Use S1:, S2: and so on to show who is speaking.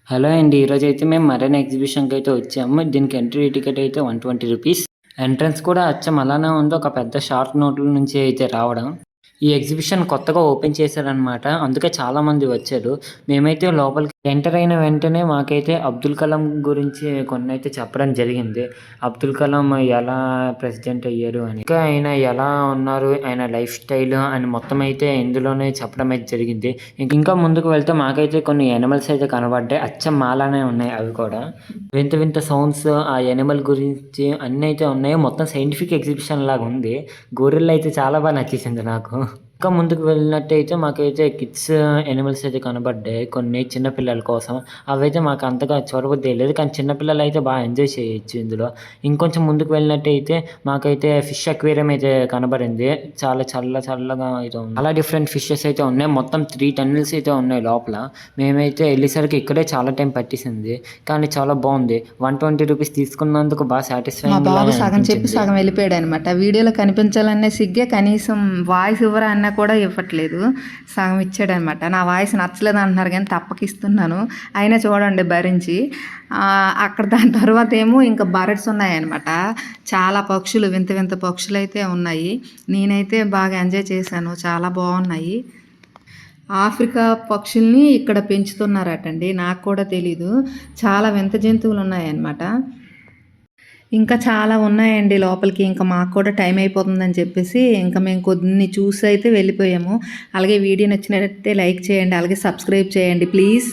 S1: Hello అండి. ఈరోజైతే మేము మరన్ ఎగ్జిబిషన్‌కైతే వచ్చాము. దీనికి ఎంట్రీ టికెట్ అయితే రూ. 120. ఎంట్రన్స్ కూడా అచ్చం అలానే ఉంది. ఒక పెద్ద షార్ట్ నోట్‌ల నుంచి అయితే రావడం. ఈ ఎగ్జిబిషన్ కొత్తగా ఓపెన్ చేశారనమాట. అందుకే చాలామంది వచ్చారు. మేమైతే లోపలికి ఎంటర్ అయిన వెంటనే మాకైతే అబ్దుల్ కలాం గురించి కొన్నైతే చెప్పడం జరిగింది. అబ్దుల్ కలాం ఎలా ప్రెసిడెంట్ అయ్యారు అని. ఇంకా ఆయన ఎలా ఉన్నారు, ఆయన లైఫ్ స్టైల్ అని మొత్తం అయితే ఇందులోనే చెప్పడం అయితే జరిగింది. ఇంకా ముందుకు వెళ్తే మాకైతే కొన్ని యానిమల్స్ అయితే కనబడ్డాయి. అచ్చం మాలానే ఉన్నాయి అవి కూడా. వింత వింత సౌండ్స్ ఆ యానిమల్ గురించి అన్నీ అయితే ఉన్నాయి. మొత్తం సైంటిఫిక్ ఎగ్జిబిషన్ లాగా ఉంది. గొరిల్లా అయితే చాలా బాగా నచ్చేసింది నాకు. ఇంకా ముందుకు వెళ్ళినట్టయితే మాకైతే కిడ్స్ యానిమల్స్ అయితే కనబడ్డాయి. కొన్ని చిన్న పిల్లల కోసం. అవైతే మాకు అంతగా చూడబుద్ధి వేయలేదు. కానీ చిన్న పిల్లలు అయితే బాగా ఎంజాయ్ చేయొచ్చు ఇందులో. ఇంకొంచెం ముందుకు వెళ్ళినట్టయితే మాకైతే ఫిష్ అక్వేరియం అయితే కనబడింది. చాలా చల్లగా అయితే ఉంది. చాలా డిఫరెంట్ ఫిషెస్ అయితే ఉన్నాయి. మొత్తం 3 టన్నెల్స్ అయితే ఉన్నాయి లోపల. మేమైతే వెళ్ళేసరికి ఇక్కడే చాలా టైం పట్టేసింది. కానీ చాలా బాగుంది. రూ. 120 తీసుకున్నందుకు బాగా
S2: మా
S1: సాటిస్ఫైయింగ్
S2: బాబు
S1: లాగా
S2: సగం చెప్పి
S1: అనిపించింది.
S2: సగం వెళ్ళిపోయాడు అనమాట. వీడియోలో కనిపించాలనే సిగ్గే, కనీసం వాయిస్ ఇవ్వరా అన్నా కూడా ఇవ్వట్లేదు. సగం ఇచ్చాడనమాట. నా వాయిస్ నచ్చలేదు అంటున్నారు కానీ తప్పకిస్తున్నాను. అయినా చూడండి భరించి. అక్కడ దాని తర్వాత ఏమో ఇంకా బర్డ్స్ ఉన్నాయన్నమాట. చాలా పక్షులు, వింత వింత పక్షులు అయితే ఉన్నాయి. నేనైతే బాగా ఎంజాయ్ చేశాను. చాలా బాగున్నాయి. ఆఫ్రికా పక్షుల్ని ఇక్కడ పెంచుతున్నారటండి. నాకు కూడా తెలీదు. చాలా వింత జంతువులు ఉన్నాయన్నమాట. ఇంకా చాలా ఉన్నాయండి లోపలికి. ఇంకా మాకు కూడా టైం అయిపోతుందని చెప్పేసి ఇంకా మేము కొన్ని చూసి అయితే వెళ్ళిపోయాము. అలాగే వీడియో నచ్చినట్లయితే లైక్ చేయండి, అలాగే సబ్స్క్రైబ్ చేయండి ప్లీజ్.